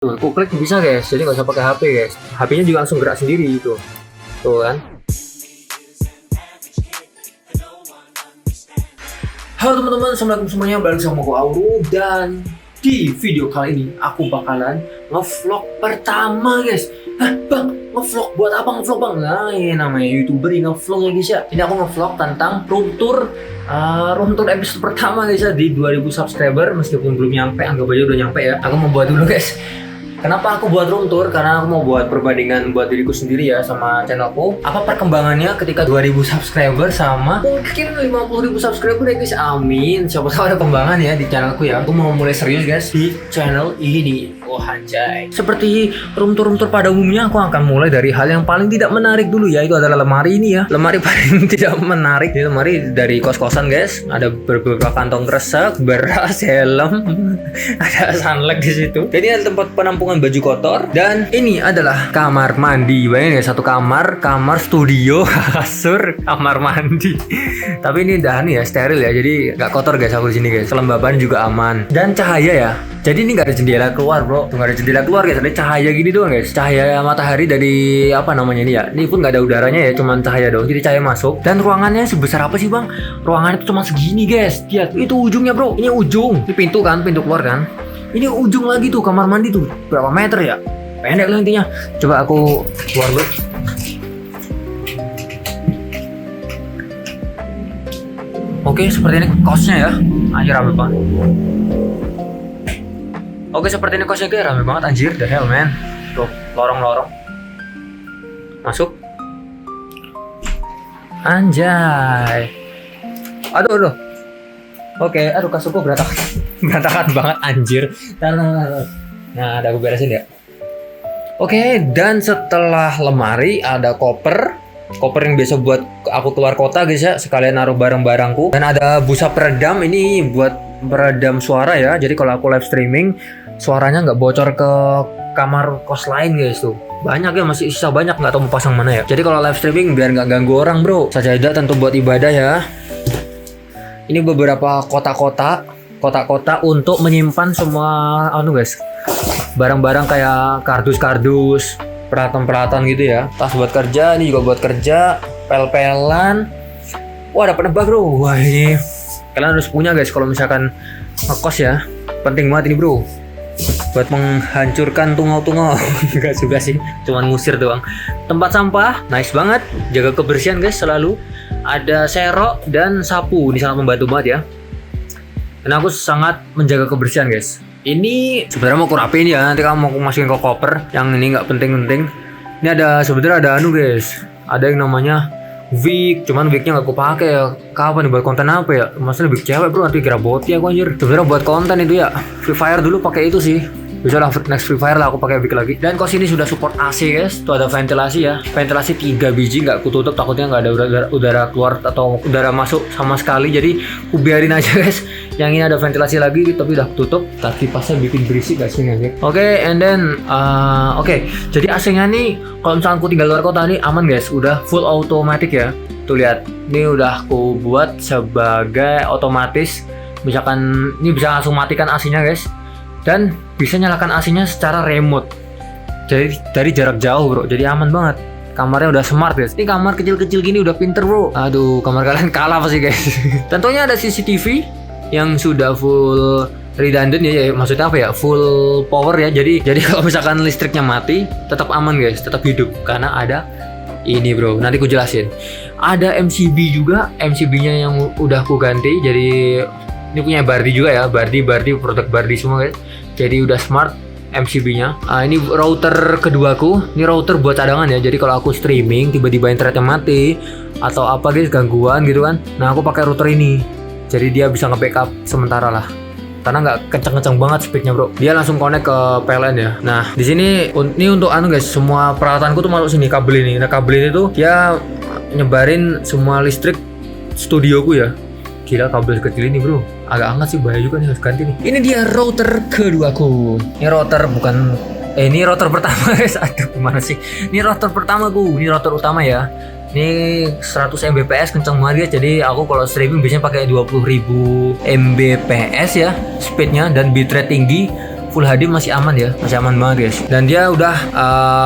Tuh, aku klik bisa guys, jadi nggak usah pakai HP guys. HP-nya juga langsung gerak sendiri itu. Tuh kan. Halo teman-teman, assalamualaikum semuanya, balik sama aku Auru. Dan di video kali ini aku bakalan ngevlog pertama guys. Hah bang, ngevlog buat apa ngevlog bang? Nah ini namanya youtuber yang ngevlog ya guys ya. Ini aku ngevlog tentang room tour episode pertama guys ya, di 2000 subscriber. Meskipun belum nyampe, anggap aja udah nyampe ya. Aku mau buat dulu guys. Kenapa aku buat room tour? Karena aku mau buat perbandingan buat diriku sendiri ya sama channelku. Apa perkembangannya ketika 2000 subscriber sama mungkin 50.000 subscriber ya guys. Amin. Siapa tahu ada kembangan ya di channelku ya. Aku mau mulai serius guys di channel ini. Oh anjay. Seperti room tour pada umumnya, aku akan mulai dari hal yang paling tidak menarik dulu ya. Itu adalah lemari ini ya. Lemari paling tidak menarik. Ini lemari dari kos-kosan guys. Ada beberapa kantong kresek, beras, helm, ada sunlight di situ. Jadi ada tempat penampungan baju kotor, dan ini adalah kamar mandi. Bayangin ya, satu kamar studio, kasur, kamar mandi. Tapi ini udah nih ya, steril ya, jadi nggak kotor guys aku di sini guys. Kelembaban juga aman, dan cahaya ya. Jadi ini nggak ada jendela keluar bro, nggak ada jendela keluar guys, ada cahaya gini doang guys. Cahaya matahari dari apa namanya ini ya. Ini pun nggak ada udaranya ya, cuman cahaya doang. Jadi cahaya masuk. Dan ruangannya sebesar apa sih bang? Ruangannya itu cuma segini guys. Lihat, itu ujungnya bro. Ini ujung. Ini pintu kan, pintu keluar kan. Ini ujung lagi tuh kamar mandi tuh. Berapa meter ya? Pendek lah intinya. Coba aku keluar dulu. Oke, seperti ini kosnya ya. Anjir rame banget. Oke, seperti ini kosnya guys, rame banget anjir. The hell man. Tuh, lorong-lorong. Masuk. Anjay. Aduh. Oke, aduh kasurku berantakan banget anjir. Nah, ada aku beresin ya. Oke, dan setelah lemari ada koper yang biasa buat aku keluar kota guys ya, sekalian naruh barang-barangku. Dan ada busa peredam, ini buat peredam suara ya. Jadi kalau aku live streaming, suaranya nggak bocor ke kamar kos lain guys tuh. Banyak ya, masih sisa banyak, nggak tahu mau pasang mana ya. Jadi kalau live streaming biar nggak ganggu orang bro. Sajadah tentu buat ibadah ya. Ini beberapa kotak-kotak untuk menyimpan semua guys, barang-barang kayak kardus, peralatan gitu ya. Tas buat kerja, ini juga buat kerja, pel-pelan. Wah, ada penebak bro. Wah, ini kalian harus punya guys kalau misalkan ngekos ya. Penting banget ini bro, buat menghancurkan tungau-tungau. Enggak juga sih, cuman ngusir doang. Tempat sampah, nice banget. Jaga kebersihan guys selalu. Ada serok dan sapu, ini sangat membantu banget ya. Dan aku sangat menjaga kebersihan guys. Ini sebenarnya mau aku rapiin ya, nanti kamu mau aku masukin ke koper. Yang ini nggak penting-penting. Ini ada sebenarnya ada guys. Ada yang namanya wig, cuman wignya nggak aku pakai ya. Kapan nih buat konten apa ya? Maksudnya wig cewek bro, nanti kira boti aku anjir. Sebenarnya buat konten itu ya. Free Fire dulu pakai itu sih. Bisa lah, next Free Fire lah aku pakai wig lagi. Dan kos ini sudah support AC guys. Tuh ada ventilasi ya. Ventilasi 3 biji, nggak aku tutup, takutnya nggak ada udara keluar atau udara masuk sama sekali. Jadi aku biarin aja guys. Yang ini ada ventilasi lagi tapi udah tutup. Tapi pasnya bikin berisik guys ini. Oke, and then jadi AC-nya nih kalau misalnya aku tinggal luar kota nih aman guys. Udah full automatic ya. Tuh lihat, ini udah aku buat sebagai otomatis. Misalkan ini bisa langsung matikan AC-nya guys. Dan bisa nyalakan AC-nya secara remote. Jadi dari jarak jauh bro. Jadi aman banget. Kamarnya udah smart guys. Ini kamar kecil-kecil gini udah pinter bro. Aduh, kamar kalian kalah pasti guys. Tentunya ada CCTV yang sudah full redundant ya. Maksudnya apa ya? Full power ya. Jadi kalau misalkan listriknya mati, tetap aman guys, tetap hidup karena ada ini bro. Nanti aku jelasin. Ada MCB juga. MCB-nya yang udah aku ganti. Jadi ini punya Bardi juga ya. Bardi produk Bardi semua guys. Jadi udah smart MCB-nya. Ini router keduaku. Ini router buat cadangan ya. Jadi kalau aku streaming tiba-tiba internetnya mati atau apa guys, gangguan gitu kan. Nah, aku pakai router ini. Jadi dia bisa nge-backup sementara lah. Karena nggak kenceng-kenceng banget speednya bro. Dia langsung connect ke PLN ya. Nah, di sini ini untuk guys, semua peralatanku tuh masuk sini, kabel ini. Nah, kabel ini tuh dia nyebarin semua listrik studioku ya. Gila, kabel kecil ini bro, agak hangat sih, bahaya juga nih, harus ganti nih. Ini dia router keduaku. Ini router ini router pertama guys. Aduh gimana sih. Ini router pertamaku, ini router utama ya. Ini 100 Mbps kenceng banget guys. Jadi aku kalau streaming biasanya pakai 20.000 Mbps ya speednya, dan bitrate tinggi Full HD masih aman ya, masih aman banget guys. Dan dia udah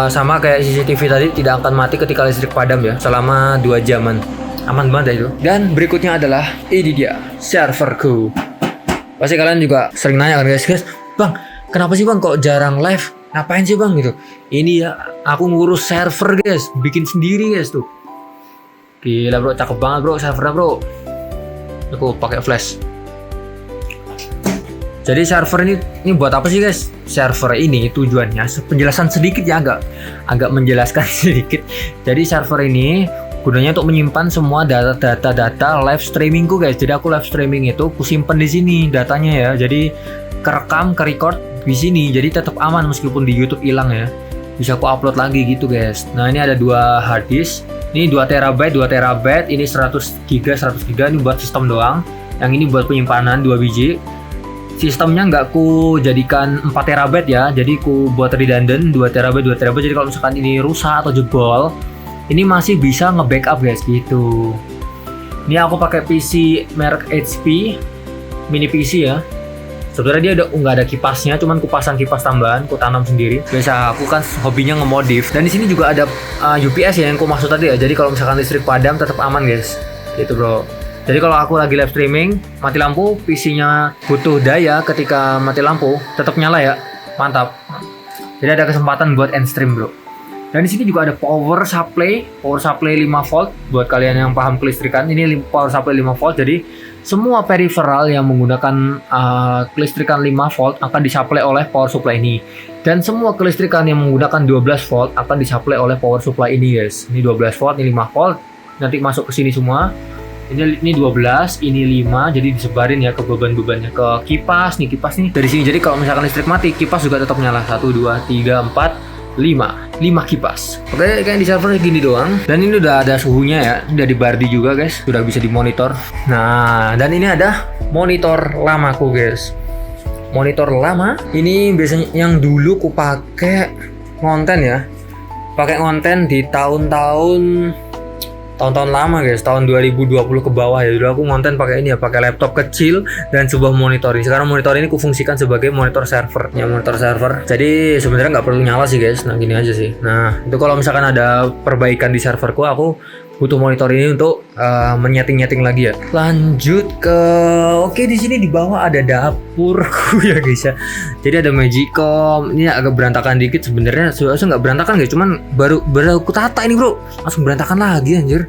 sama kayak CCTV tadi, tidak akan mati ketika listrik padam ya, selama 2 jaman. Aman banget ya itu. Dan berikutnya adalah ini dia serverku. Pasti kalian juga sering nanya kan guys, bang kenapa sih bang kok jarang live? Ngapain sih bang gitu? Ini ya aku ngurus server guys, bikin sendiri guys tuh. Gila bro, cakep banget bro servernya bro. Aku pakai flash. Jadi server ini buat apa sih guys? Server ini tujuannya penjelasan sedikit ya, agak menjelaskan sedikit. Jadi server ini gunanya untuk menyimpan semua data live streamingku guys. Jadi aku live streaming itu aku simpen di sini datanya ya. Jadi kerekam, record di sini. Jadi tetap aman meskipun di YouTube hilang ya. Bisa aku upload lagi gitu guys. Nah, ini ada 2 hard disk. Ini 2 TB, ini 100 GB ini buat sistem doang. Yang ini buat penyimpanan 2 biji. Sistemnya nggak ku jadikan 4 TB ya. Jadi ku buat redundant 2 TB. Jadi kalau misalkan ini rusak atau jebol, ini masih bisa nge-backup guys gitu. Ini aku pakai PC merek HP, mini PC ya. Sebenarnya dia udah nggak ada kipasnya, cuman ku pasang kipas tambahan, ku tanam sendiri. Biasa aku kan hobinya ngemodif. Dan di sini juga ada UPS ya yang ku maksud tadi ya. Jadi kalau misalkan listrik padam tetap aman guys. Gitu bro. Jadi kalau aku lagi live streaming, mati lampu, PC-nya butuh daya ketika mati lampu, tetap nyala ya. Mantap. Jadi ada kesempatan buat end stream bro. Dan di sini juga ada power supply 5 volt buat kalian yang paham kelistrikan. Ini power supply 5 volt. Jadi semua peripheral yang menggunakan kelistrikan 5 volt akan disuplai oleh power supply ini. Dan semua kelistrikan yang menggunakan 12 volt akan disuplai oleh power supply ini guys. Ini 12 volt, ini 5 volt. Nanti masuk ke sini semua. Ini 12, ini 5, jadi disebarin ya ke beban-bebannya, ke kipas nih dari sini. Jadi kalau misalkan listrik mati, kipas juga tetap nyala. 1, 2, 3, 4, 5 kipas. Oke, kayak di server gini doang. Dan ini udah ada suhunya ya, udah di Bardi juga guys, udah bisa dimonitor. Nah, dan ini ada monitor lamaku guys. Monitor lama, ini biasanya yang dulu ku pakai konten ya. Pakai konten di tahun-tahun lama guys, tahun 2020 ke bawah ya. Dulu aku ngonten pakai ini ya, pakai laptop kecil dan sebuah monitor. Sekarang monitor ini kufungsikan sebagai monitor server. Ya, monitor server. Jadi sebenarnya nggak perlu nyala sih guys. Nah, gini aja sih. Nah, itu kalau misalkan ada perbaikan di serverku, aku butuh monitor ini untuk menyeting lagi ya. Lanjut ke oke, di sini di bawah ada dapurku ya guys ya. Jadi ada Magicom. Ini agak berantakan dikit sebenarnya. Sebenarnya nggak berantakan guys, cuman baru aku tata ini bro, langsung berantakan lagi anjir.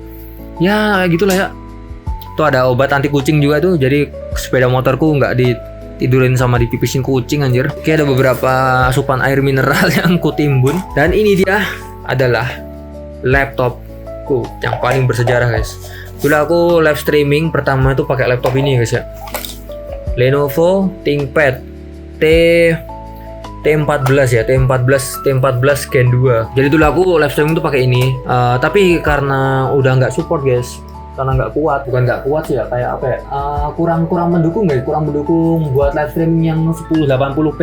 Ya kayak gitulah ya. Tuh ada obat anti kucing juga tuh. Jadi sepeda motorku nggak ditidurin sama dipipisin kucing anjir. Oke, ada beberapa asupan air mineral yang kutimbun. Dan ini dia adalah laptopku yang paling bersejarah guys. Dulu aku live streaming pertama itu pakai laptop ini guys ya. Lenovo ThinkPad T14 ya, T14 Gen 2. Jadi dulu aku live streaming tuh pakai ini. Tapi karena udah nggak support guys, karena nggak kuat, bukan nggak kuat sih ya, kayak apa ya? Kurang mendukung guys, kurang mendukung buat live streaming yang 1080p.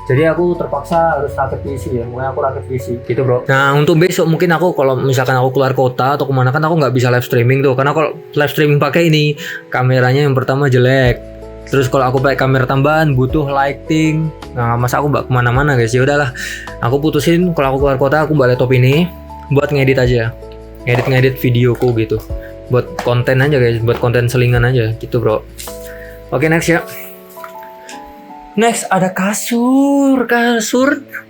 Jadi aku terpaksa harus rakit PC ya, makanya aku rakit PC gitu bro. Nah untuk besok mungkin aku kalau misalkan aku keluar kota atau kemana kan aku nggak bisa live streaming tuh, karena kalau live streaming pakai ini kameranya yang pertama jelek. Terus kalau aku pakai kamera tambahan butuh lighting. Nah masa aku mbak kemana-mana guys, ya udahlah. Aku putusin kalau aku keluar kota aku bawa laptop ini buat ngedit aja, ngedit videoku gitu. Buat konten aja guys, buat konten selingan aja gitu bro. Oke next ya. Next ada kasur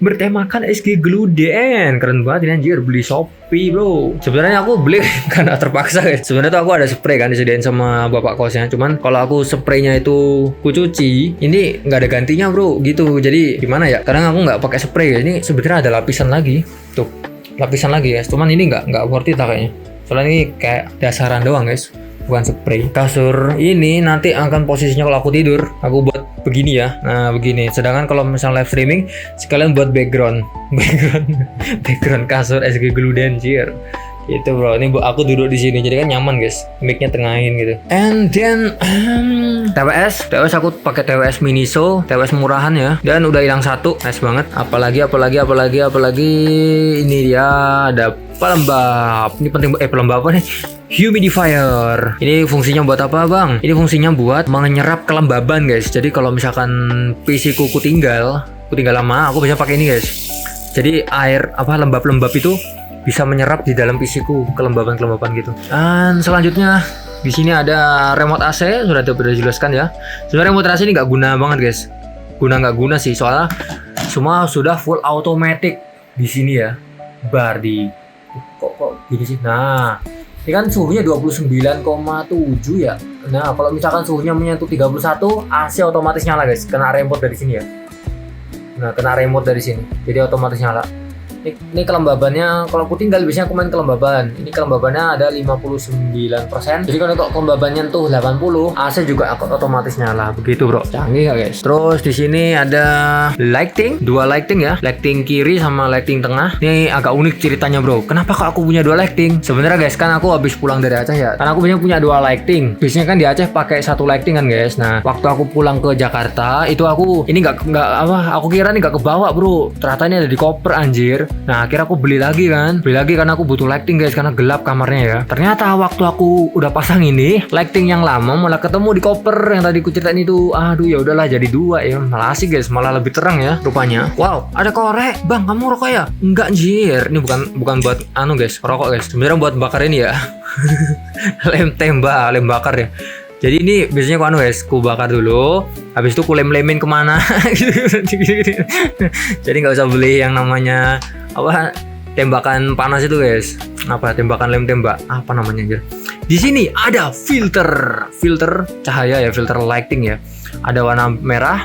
bertemakan SG Gluden. Keren banget ini anjir, beli Shopee bro. Sebenarnya aku beli karena terpaksa guys. Sebenarnya tuh aku ada spray kan disediain sama bapak kosnya. Cuman kalau aku spraynya itu ku cuci, ini nggak ada gantinya bro gitu. Jadi gimana ya? Kadang aku nggak pakai spray ya. Ini sebenarnya ada lapisan lagi. Tuh lapisan lagi guys. Cuman ini nggak worth it lah kayaknya. Soalnya ini kayak dasaran doang guys, bukan spray. Kasur ini nanti akan posisinya kalau aku tidur, aku buat begini ya. Nah begini. Sedangkan kalau misalnya live streaming sekalian buat background kasur SG Gluden anjir. Gitu bro. Ini aku duduk di sini jadi kan nyaman guys. Mic-nya tengahin gitu. And then TWS aku pakai TWS Miniso, TWS murahan ya. Dan udah hilang satu. Nice banget. Apalagi ini dia ada pelembab. Ini penting pelembab apa nih? Humidifier. Ini fungsinya buat apa bang? Ini fungsinya buat menyerap kelembaban guys. Jadi kalau misalkan PC ku tinggal aku tinggal lama, aku bisa pakai ini guys. Jadi air lembab-lembab itu bisa menyerap di dalam PC ku, kelembaban-kelembaban gitu. Dan selanjutnya di sini ada remote AC, sudah dijelaskan ya. Sebenarnya remote AC ini nggak guna banget guys. Nggak guna sih, soalnya semua sudah full automatic di sini ya. Bar di kok gini sih. Nah, ini kan suhunya 29,7 ya. Nah, kalau misalkan suhunya menyentuh 31, AC otomatis nyala guys. Kena remote dari sini ya. Nah, kena remote dari sini. Jadi otomatis nyala. Ini kelembabannya, kalau aku tinggal biasanya aku main kelembaban. Ini kelembabannya ada 59%. Jadi kalau kelembabannya tuh 80, AC juga otomatis nyala. Begitu bro, canggih gak guys? Terus di sini ada lighting, dua lighting ya, lighting kiri sama lighting tengah. Ini agak unik ceritanya bro. Kenapa kok aku punya dua lighting? Sebenarnya guys, kan aku habis pulang dari Aceh ya. Karena aku biasanya punya dua lighting. Biasanya kan di Aceh pakai satu lighting kan guys. Nah, waktu aku pulang ke Jakarta itu aku ini nggak aku kira ini nggak kebawa bro. Ternyata ini ada di koper anjir. Nah akhirnya aku beli lagi karena aku butuh lighting guys, karena gelap kamarnya ya. Ternyata waktu aku udah pasang ini lighting yang lama malah ketemu di koper yang tadi ku ceritain itu. Aduh ya udahlah, jadi dua ya, malah asik guys, malah lebih terang ya rupanya. Wow, ada korek. Bang, kamu rokok ya? Enggak anjir, ini bukan buat guys, rokok guys, sebenarnya buat bakar ini ya. lem bakar ya. Jadi ini biasanya guys, ku bakar dulu, habis itu ku lem-lemin kemana. Jadi nggak usah beli yang namanya tembakan panas itu guys. Tembakan lem tembak, apa namanya anjir. Di sini ada filter cahaya ya, filter lighting ya. Ada warna merah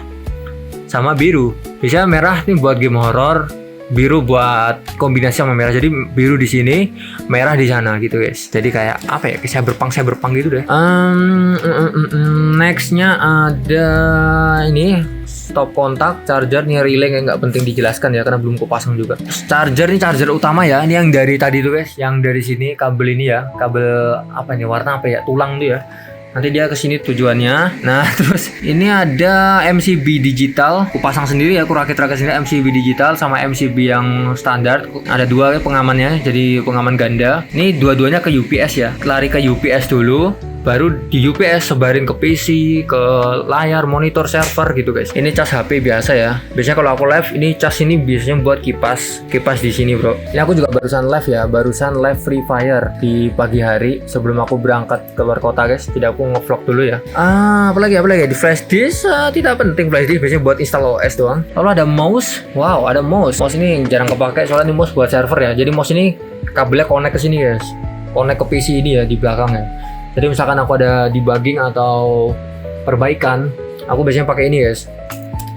sama biru. Biasanya merah nih buat game horror, biru buat kombinasi sama merah. Jadi biru di sini, merah di sana gitu guys. Jadi kayak kayak cyberpunk gitu deh. Nextnya ada ini stop kontak, charger nih relay yang nggak penting dijelaskan ya karena belum kupasang juga. Charger ini charger utama ya. Ini yang dari tadi tuh guys, yang dari sini kabel ini ya, kabel warna tulang tuh ya. Nanti dia ke sini tujuannya. Nah, terus ini ada MCB digital. Aku pasang sendiri ya, aku rakit-rakit sendiri MCB digital sama MCB yang standar. Ada dua pengamannya, jadi pengaman ganda. Ini dua-duanya ke UPS ya. Lari ke UPS dulu, baru di UPS sebarin ke PC, ke layar, monitor, server gitu guys. Ini cas HP biasa ya. Biasanya kalau aku live, ini cas ini biasanya buat kipas di sini bro. Ini aku juga barusan live Free Fire di pagi hari sebelum aku berangkat keluar kota guys. Jadi aku ngevlog dulu ya. Apalagi di flash disk, tidak penting flash disk, biasanya buat install OS doang. Lalu ada mouse. Wow, ada mouse. Mouse ini jarang kepake soalnya ini mouse buat server ya. Jadi mouse ini kabelnya connect ke sini guys. Connect ke PC ini ya di belakangnya. Jadi misalkan aku ada debugging atau perbaikan, aku biasanya pakai ini guys.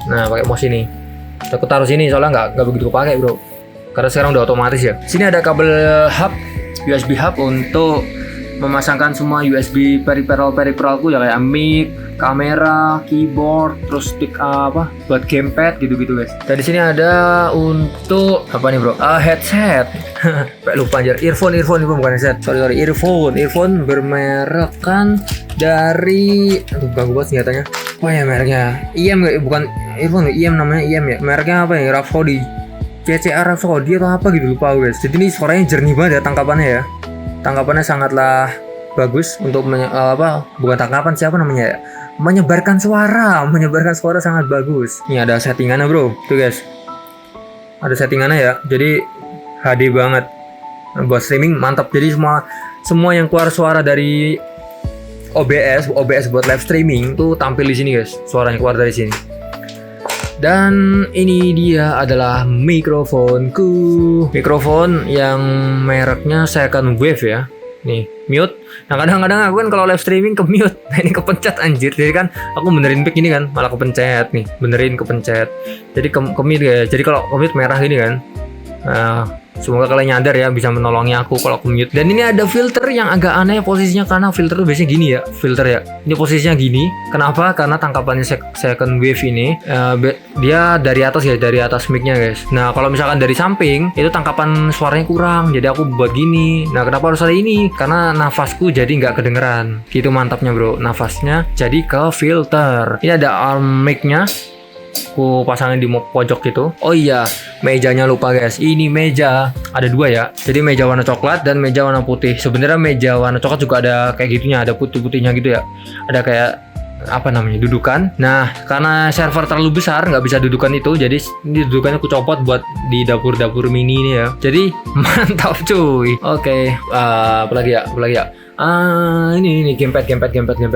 Nah, pakai mouse ini. Aku taruh sini soalnya nggak begitu kepake bro. Karena sekarang udah otomatis ya. Sini ada kabel hub, USB hub untuk memasangkan semua USB peripheralku ya, kayak mic, kamera, keyboard, terus stick buat gamepad gitu guys. Dan di sini ada untuk apa nih bro? Headset. Lupa anjir, earphone bukan headset. Sorry, earphone bermerek kan dari ganggu banget senjatanya. Oh ya mereknya IM, bukan earphone, IM namanya IM ya. Mereknya apa ya? Rhapsody. CCR Rhapsody atau apa gitu, lupa guys. Jadi ini suaranya jernih banget ya tangkapannya ya. Tangkapannya sangatlah bagus untuk bukan tangkapan, siapa namanya ya, menyebarkan suara sangat bagus. Ini ada settingannya bro, tuh guys, ada settingannya ya, jadi HD banget buat streaming, mantap. Jadi semua yang keluar suara dari OBS buat live streaming tuh tampil di sini guys, suaranya keluar dari sini. Dan ini dia adalah mikrofonku. Mikrofon yang mereknya Second Wave ya. Nih, mute. Nah kadang-kadang aku kan kalau live streaming ke mute. Nah ini kepencet anjir. Jadi kan aku benerin mic ini kan malah kepencet nih. Kepencet. Jadi ke mute ya. Jadi kalau ke mute merah gini kan. Nah, semoga kalian nyadar ya, bisa menolongi aku kalau aku mute. Dan ini ada filter yang agak aneh posisinya, karena filter tuh biasanya gini ya, filter ya. Ini posisinya gini. Kenapa? Karena tangkapannya second wave ini dia dari atas mic-nya guys. Nah, kalau misalkan dari samping itu tangkapan suaranya kurang. Jadi aku buat gini. Nah, kenapa harus ada ini? Karena nafasku jadi nggak kedengeran. Gitu mantapnya bro, nafasnya jadi ke filter. Ini ada arm mic-nya. Aku pasangin di pojok gitu. Oh iya, mejanya lupa guys. Ini meja ada dua ya. Jadi meja warna coklat dan meja warna putih. Sebenarnya meja warna coklat juga ada kayak gitunya, ada putih-putihnya gitu ya. Ada kayak apa namanya, dudukan. Nah, karena server terlalu besar nggak bisa dudukan itu, jadi ini dudukannya aku copot buat di dapur-dapur mini ini ya. Jadi mantap cuy. Oke, apalagi ya? Ini gamepad.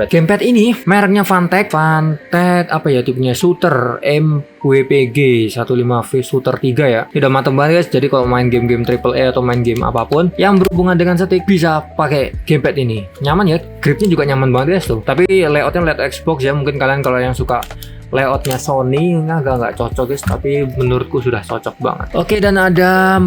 Gamepad ini mereknya Fantech apa ya, tipenya shooter MWPG 15V shooter 3 ya. Ini udah mantep banget guys. Jadi kalau main game-game AAA atau main game apapun yang berhubungan dengan stick bisa pakai gamepad ini. Nyaman ya, gripnya juga nyaman banget guys tuh. Tapi layoutnya layout Xbox ya. Mungkin kalian kalau yang suka layoutnya Sony nggak cocok guys, tapi menurutku sudah cocok banget. Oke, dan ada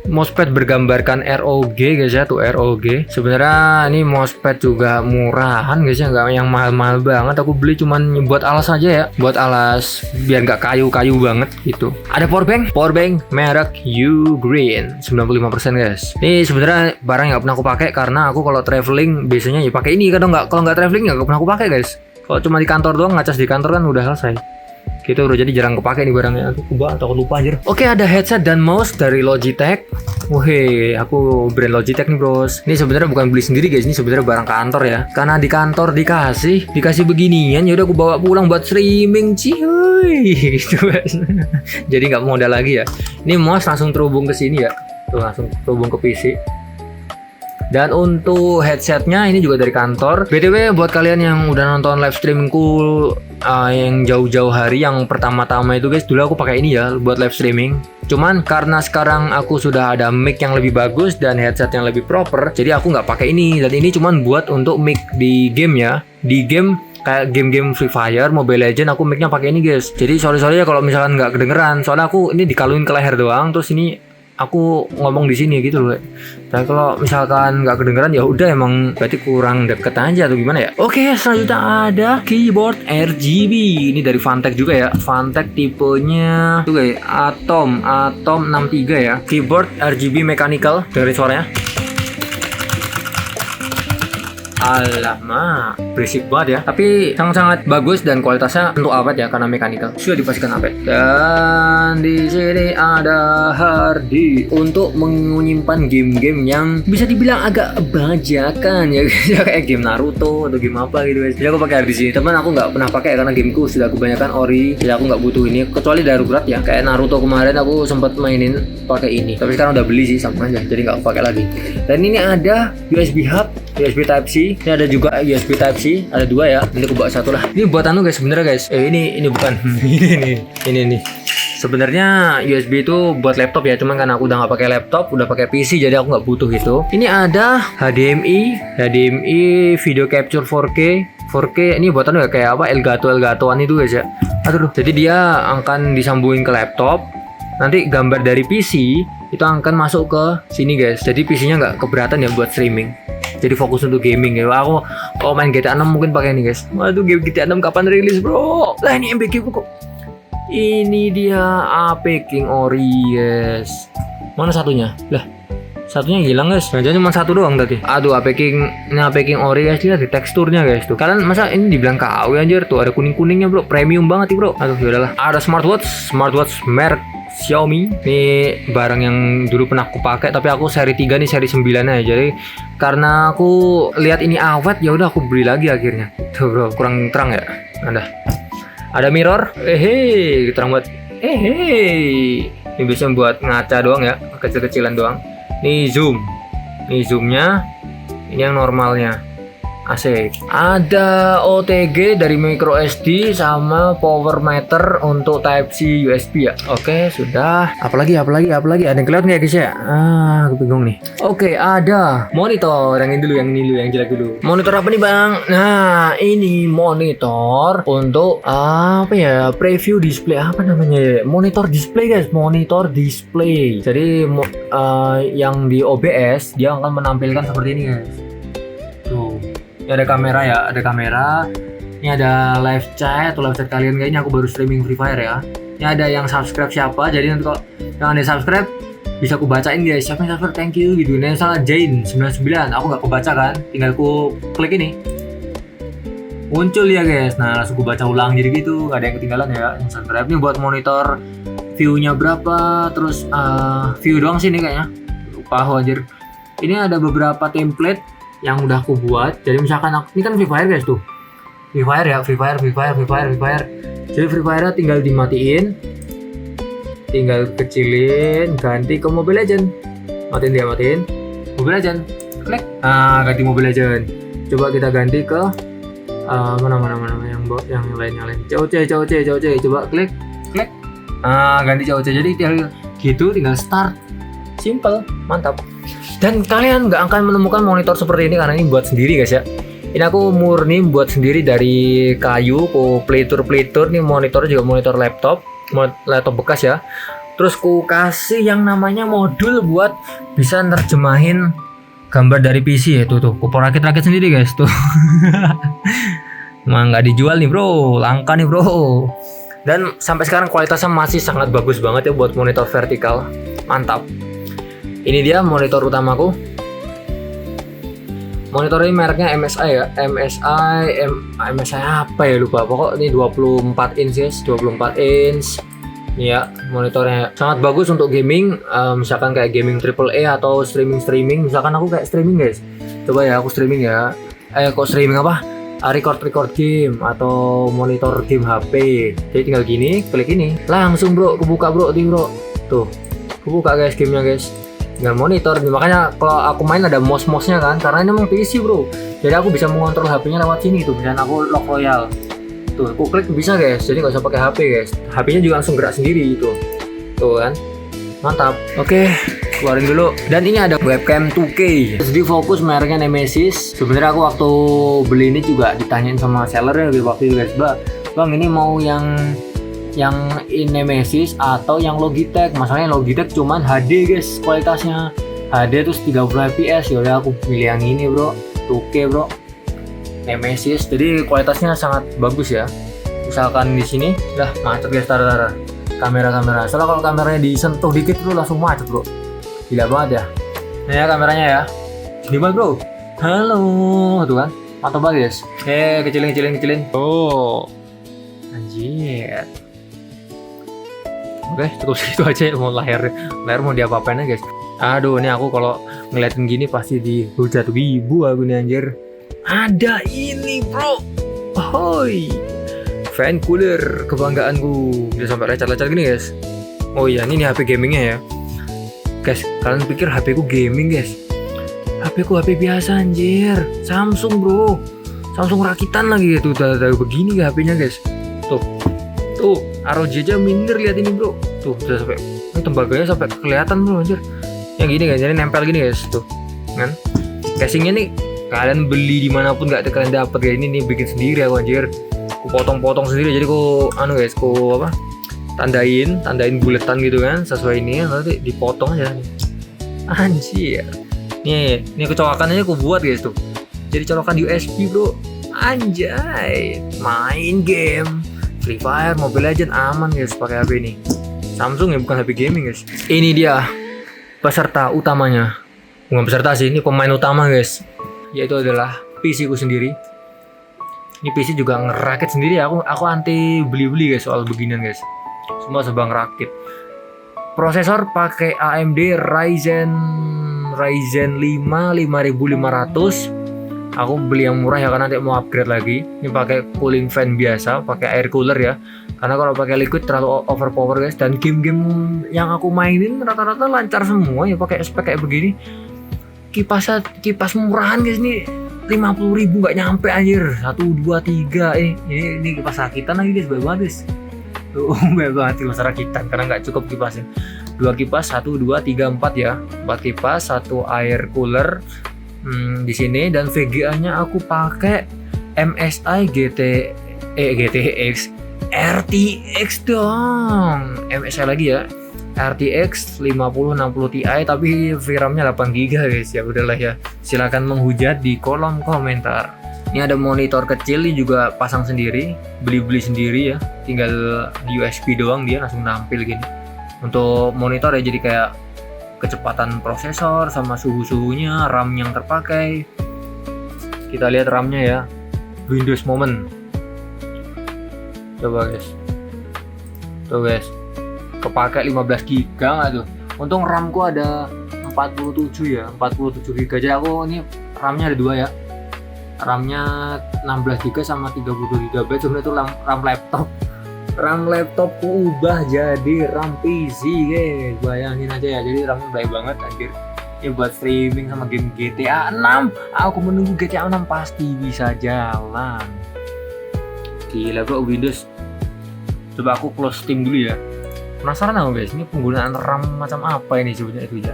mousepad bergambarkan ROG guys ya, tuh ROG. Sebenarnya ini mousepad juga murahan guys ya, nggak yang mahal-mahal banget. Aku beli cuman buat alas aja ya, buat alas biar nggak kayu-kayu banget gitu. Ada powerbank merek Ugreen 95% guys. Ini sebenarnya barang yang nggak pernah aku pakai karena aku kalau traveling biasanya ya pakai ini. Kalau nggak traveling nggak pernah aku pakai guys. Kalau cuma di kantor doang, ngacas di kantor kan udah selesai. Kita udah jadi jarang kepake nih barangnya. Aku lupa anjir. Oke, ada headset dan mouse dari Logitech. Wih, aku brand Logitech nih bros. Ini sebenarnya bukan beli sendiri guys, ini sebenarnya barang kantor ya. Karena di kantor dikasih beginian, ya udah aku bawa pulang buat streaming cuy. Gitu guys. Jadi nggak modal lagi ya. Ini mouse langsung terhubung ke sini ya. Tuh langsung terhubung ke PC. Dan untuk headsetnya ini juga dari kantor. BTW buat kalian yang udah nonton live streamingku yang jauh-jauh hari yang pertama-tama itu guys, dulu aku pakai ini ya buat live streaming. Cuman karena sekarang aku sudah ada mic yang lebih bagus dan headset yang lebih proper, jadi aku nggak pakai ini. Dan ini cuman buat untuk mic di game ya. Di game kayak game-game Free Fire, Mobile Legends aku mic-nya pakai ini guys. Jadi sorry ya kalau misalkan nggak kedengeran. Soalnya aku ini dikaluin ke leher doang, terus ini aku ngomong di sini gitu loh. Tapi kalau misalkan nggak kedengeran ya udah, emang berarti kurang deket aja atau gimana ya. Oke, selanjutnya ada keyboard RGB. Ini dari Fantech juga ya. Fantech tipenya tuh guys, Atom 63 ya. Keyboard RGB mechanical, dengerin suaranya. Alamak, berisik banget ya. Tapi sangat-sangat bagus dan kualitasnya untuk APET ya, karena mechanical. Sudah dipastikan APET. Dan di sini ada hard disk untuk menyimpan game-game yang bisa dibilang agak bajakan ya, kayak game Naruto atau game apa gitu guys. Jadi aku pakai hard disk ini. Teman aku nggak pernah pakai karena gameku sudah kebanyakan ori. Jadi aku nggak butuh ini kecuali darurat ya. Kayak Naruto kemarin aku sempat mainin pakai ini. Tapi sekarang udah beli sih sama aja. Jadi nggak pakai lagi. Dan ini ada USB hub, USB Type C. Ini ada juga USB Type C, ada dua ya. Nanti aku bawa satu lah. Ini buat anu guys sebenarnya guys. Ini bukan. ini. Sebenarnya USB itu buat laptop ya, cuman karena aku udah nggak pakai laptop, udah pakai PC, jadi aku nggak butuh itu. Ini ada HDMI video capture 4K ini buatan ya, kayak apa Elgato-an itu guys ya. Aduh, jadi dia akan disambungin ke laptop. Nanti gambar dari PC itu akan masuk ke sini guys. Jadi PC-nya nggak keberatan ya buat streaming. Jadi fokus untuk gaming ya. Aku kalau main GTA 6 mungkin pakai ini guys. Waduh, game GTA 6 kapan rilis bro? Lah ini MBK kok. Ini dia AP King Ori guys. Mana satunya? Lah satunya hilang guys. Jangan cuma satu doang tadi. Aduh, AP King Ori guys. Lihat di teksturnya guys tuh. Kalian masa ini dibilang KW anjir. Tuh ada kuning-kuningnya bro. Premium banget nih bro. Aduh yaudahlah. Ada smartwatch merek Xiaomi. Ini barang yang dulu pernah aku pakai, tapi aku seri 3 nih, seri 9 aja. Jadi karena aku lihat ini awet, ya udah aku beli lagi akhirnya. Tuh bro, kurang terang ya. Ada mirror. Terang banget. Ini biasanya buat ngaca doang ya, kecil-kecilan doang. Ini zoomnya. Ini yang normalnya. Asik. Ada OTG dari micro SD sama power meter untuk Type C USB ya. Oke, sudah. Apalagi ada yang kelihatan nggak guys ya? Aku bingung nih. Oke, ada monitor. Yang ini yang jelek dulu. Monitor apa nih bang? Nah, ini monitor untuk apa ya? Preview display apa namanya ya? Monitor display guys. Monitor display. Jadi yang di OBS dia akan menampilkan seperti ini guys. Tuh. Ada kamera ya, Ini ada live chat kalian kayaknya. Aku baru streaming Free Fire ya. Ini ada yang subscribe siapa, jadi nanti kalau yang ada subscribe bisa aku bacain guys. Siapa yang subscribe, thank you gitu. Ini salah Jane 99, aku nggak kebaca kan, tinggal aku klik ini muncul ya guys. Nah langsung aku baca ulang jadi gitu, nggak ada yang ketinggalan ya. Yang subscribe ini buat monitor view-nya berapa, terus view doang sih ini kayaknya. Lupa anjir. Ini ada beberapa template yang udah aku buat. Jadi misalkan ini kan Free Fire guys tuh. Free Fire ya, Free Fire. Jadi Free Fire tinggal dimatiin, tinggal kecilin, ganti ke Mobile Legend. Matiin Mobile Legend, klik. Ganti Mobile Legend. Coba kita ganti ke mana yang lain. COC. Coba klik. Ganti COC. Jadi tinggal start. Simple, mantap. Dan kalian nggak akan menemukan monitor seperti ini karena ini buat sendiri guys ya. Ini aku murni buat sendiri dari kayu, pelitur nih, monitor juga monitor laptop bekas ya. Terus ku kasih yang namanya modul buat bisa nerjemahin gambar dari PC ya. Tuh, ku rakit sendiri guys tuh. Emang nggak dijual nih bro, langka nih bro. Dan sampai sekarang kualitasnya masih sangat bagus banget ya buat monitor vertikal, mantap. Ini dia monitor utamaku. Monitor ini mereknya MSI ya. MSI apa ya lupa. Pokok ini 24 inch guys, 24 inch. Ya, monitornya sangat bagus untuk gaming. Misalkan kayak gaming AAA atau streaming. Misalkan aku kayak streaming guys. Coba ya aku streaming ya. Kok streaming apa? Record game atau monitor game HP. Jadi tinggal gini, klik ini, langsung bro, kebuka bro, tuh, kebuka guys gamenya guys. Tinggal monitor, makanya kalau aku main ada mouse-nya kan, karena ini memang PC bro. Jadi aku bisa mengontrol HP-nya lewat sini tuh, misalnya aku lock royal. Tuh, aku klik bisa guys, jadi nggak usah pakai HP guys. HP-nya juga langsung gerak sendiri gitu. Tuh kan, mantap. Oke, keluarin dulu. Dan ini ada webcam 2K. Jadi fokus mereknya Nemesis. Sebenarnya aku waktu beli ini juga ditanyain sama sellernya waktu itu guys, bang ini mau yang Nemesis atau yang Logitech. Masalahnya Logitech cuman HD guys, kualitasnya HD terus 30 fps. Yaudah aku pilih yang ini bro, 2K bro, Nemesis. Jadi kualitasnya sangat bagus ya. Misalkan di sini udah macet guys, tar kamera. Soalnya kalau kameranya disentuh dikit bro langsung macet bro. Gila banget ya. Nah ya kameranya ya. Gimana bro? Halo, tuh kan. Mantap banget guys. Kecilin. Oh, anjir. Oke, cukup segitu aja ya. Mau lahir mau diapa-apain aja guys. Aduh, ini aku kalau ngeliatin gini pasti dihujat wibu aku nih anjir. Ada ini bro. Ahoy, fan cooler kebanggaanku. Bisa sampai lecet-lecet gini guys. Oh iya, ini HP gamingnya ya guys. Kalian pikir HP ku gaming guys? HP ku HP biasa anjir. Samsung bro, Samsung rakitan lagi gitu. Udah begini gak HP-nya guys. Tuh, ROG aja minder, lihat ini bro. Tuh, udah sampai ini tembaganya sampai kelihatan bro anjir. Yang gini guys, jadi nempel gini guys tuh. Kan? Casingnya nih kalian beli dimanapun nggak kalian dapat kayak ini nih, bikin sendiri aku anjir. Ku potong sendiri, jadi ku tandain buletan gitu kan, sesuai ini nanti dipotong aja. Anjir. Nih colokannya aku buat guys tuh. Jadi colokan USB bro. Anjay, main game Free Fire, Mobile Legend aman guys pakai HP ini. Samsung ya, bukan HP gaming guys. Ini dia peserta utamanya. Bukan peserta sih, ini pemain utama guys. Yaitu adalah PC ku sendiri. Ini PC juga ngerakit sendiri. Aku anti beli guys soal beginian guys. Semua serba ngerakit. Prosesor pakai AMD Ryzen 5 5500. Aku beli yang murah ya karena nanti mau upgrade lagi. Ini pakai cooling fan biasa, pakai air cooler ya. Karena kalau pakai liquid terlalu overpower guys. Dan game-game yang aku mainin rata-rata lancar semua ya pakai spek kayak begini. Kipas murahan guys nih 50.000 nggak nyampe anjir. 1, 2, 3 ini kipas rakitan lagi guys, banyak banget guys. Tuh banyak banget kipas rakitan karena nggak cukup kipasnya. 2 kipas, 1, 2, 3, 4 ya. 4 kipas, 1 air cooler. Di sini, dan VGA-nya aku pakai MSI GTX RTX dong. MSI lagi ya. RTX 5060 Ti tapi VRAM-nya 8GB guys. Ya udahlah ya. Silakan menghujat di kolom komentar. Ini ada monitor kecil, ini juga pasang sendiri, beli sendiri ya. Tinggal USB doang dia langsung nampil gini. Untuk monitor ya jadi kayak kecepatan prosesor sama suhunya, RAM yang terpakai. Kita lihat RAM-nya ya. Windows Moment. Coba guys. Tuh guys. Kepake 15GB nggak tuh. Untung RAM ku ada 47 ya, 47GB. Jadi aku ini RAM-nya ada 2 ya. RAM-nya 16 GB sama 32 GB. Sebenarnya itu RAM laptop. RAM laptopku ubah jadi RAM PC, guys. Bayangin aja ya. Jadi RAM-nya baik banget anjir. Ya buat streaming sama game GTA 6. Aku menunggu GTA 6 pasti bisa jalan. Gila bro, Windows. Coba aku close Steam dulu ya. Penasaran aku guys, ini penggunaan RAM macam apa ini sebenarnya itu ya.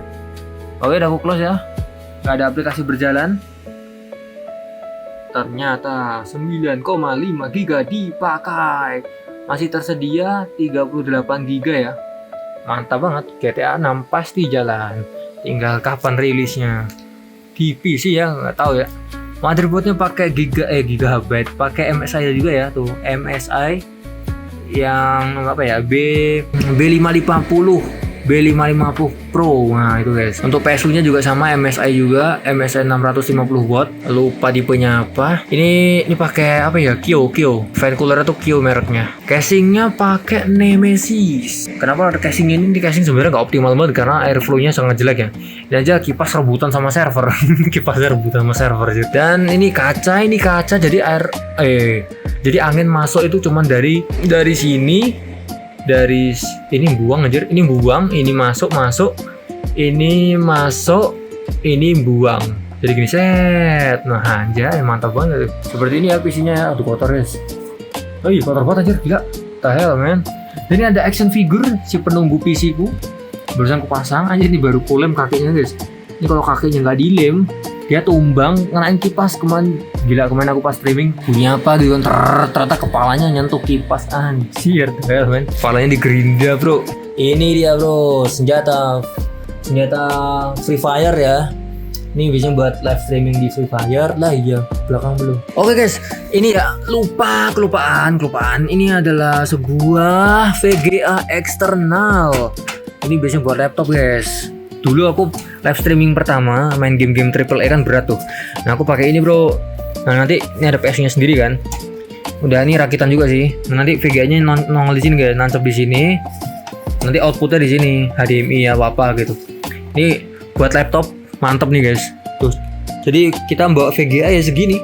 Oke, udah aku close ya. Gak ada aplikasi berjalan. Ternyata 9,5 GB dipakai. Masih tersedia 38 GB ya. Mantap banget, GTA 6 pasti jalan. Tinggal kapan rilisnya. Di PC ya, nggak tahu ya. Motherboardnya pakai gigabyte, pakai MSI juga ya tuh, MSI yang apa ya, B550 Pro. Nah itu guys, untuk PSU nya juga sama, MSI juga, MSI 650 watt. Lupa tipenya apa. Ini pakai apa ya, Kyo fan cooler tuh Kyo mereknya. Casingnya pakai Nemesis. Kenapa ada casingnya ini? Casing sebenarnya nggak optimal banget karena airflow nya sangat jelek ya. Dan aja kipas rebutan sama server. Kipasnya rebutan sama server. Dan ini kaca jadi angin masuk itu cuman dari sini. Dari ini buang, ini masuk, ini masuk, ini buang. Jadi gini set. Nah anjay, mantap banget. Seperti ini ya PC-nya ya. Aduh kotor guys. Oh iya kotor banget anjir, gila. The hell man. Dan ini ada action figure si penunggu PC ku. Barusan ku pasang aja, ini baru kulem kakinya guys. Ini kalau kakinya nggak dilem, dia tumbang ngenain kipas. Gila kemarin aku pas streaming punya apa gitu kan, ternyata kepalanya nyentuh kipas, anjir men. Kepalanya digerinda bro. Ini dia bro, senjata Free Fire ya. Ini biasanya buat live streaming di Free Fire lah. Iya, belakang belum. Oke guys, ini ya kelupaan. Ini adalah sebuah VGA eksternal. Ini biasanya buat laptop guys. Dulu aku live streaming pertama main game-game AAA kan berat tuh. Nah aku pakai ini bro. Nah nanti ini ada PS-nya sendiri kan. Udah ini rakitan juga sih. Nah, nanti VGA-nya nongol di sini guys, nancap di sini. Nanti outputnya di sini, HDMI ya apa gitu. Ini buat laptop mantep nih guys. Tuh. Jadi kita bawa VGA ya segini.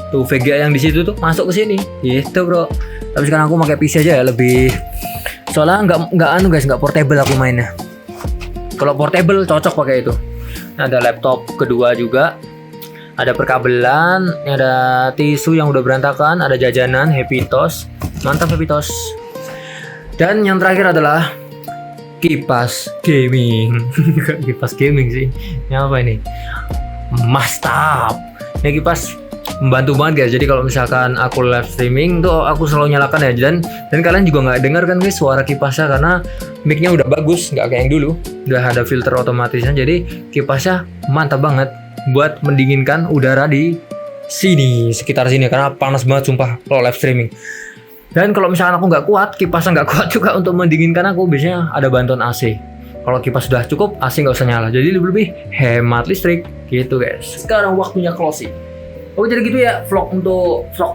Tuh VGA yang di situ tuh masuk ke sini. Gitu bro. Tapi sekarang aku pakai PC aja ya, lebih. Soalnya nggak portable aku mainnya. Kalau portable cocok pakai itu. Nah, ada laptop kedua juga. Ada perkabelan, ini ada tisu yang udah berantakan, ada jajanan Happy Toast. Mantap Happy Toast. Dan yang terakhir adalah kipas gaming. Kipas gaming sih. Ini apa ini? Mantap. Ini kipas membantu banget guys. Jadi kalau misalkan aku live streaming tuh aku selalu nyalakan ya, dan kalian juga nggak dengar kan guys suara kipasnya karena mic-nya udah bagus, nggak kayak yang dulu. Udah ada filter otomatisnya, jadi kipasnya mantap banget buat mendinginkan udara di sini, sekitar sini, karena panas banget sumpah kalau live streaming. Dan kalau misalkan aku nggak kuat, kipasnya nggak kuat juga untuk mendinginkan aku, biasanya ada bantuan AC. Kalau kipas sudah cukup, AC nggak usah nyala, jadi lebih hemat listrik gitu guys. Sekarang waktunya closing. Oke, jadi gitu ya vlog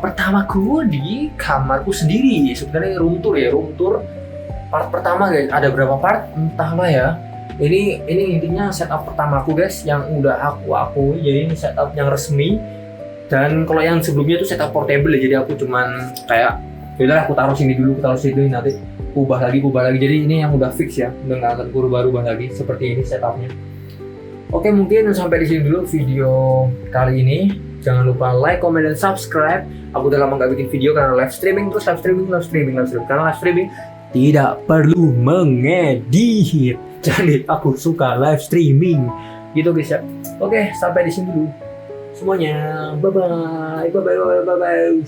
pertamaku di kamarku sendiri. Sebenarnya room tour part pertama guys. Ada berapa part entahlah ya. Ini intinya setup pertamaku guys, yang udah aku akui. Jadi ini setup yang resmi. Dan kalau yang sebelumnya itu setup portable ya, jadi aku cuman kayak yaudah aku taruh sini dulu, taruh sini, nanti ubah lagi. Jadi ini yang udah fix ya, udah nggak akan berubah lagi. Seperti ini setupnya. Oke, mungkin sampai di sini dulu video kali ini. Jangan lupa like, comment, dan subscribe. Aku udah lama nggak bikin video karena live streaming. Karena live streaming tidak perlu mengedit. Jadi aku suka live streaming gitu guys ya. Oke, sampai di sini dulu semuanya. Bye bye.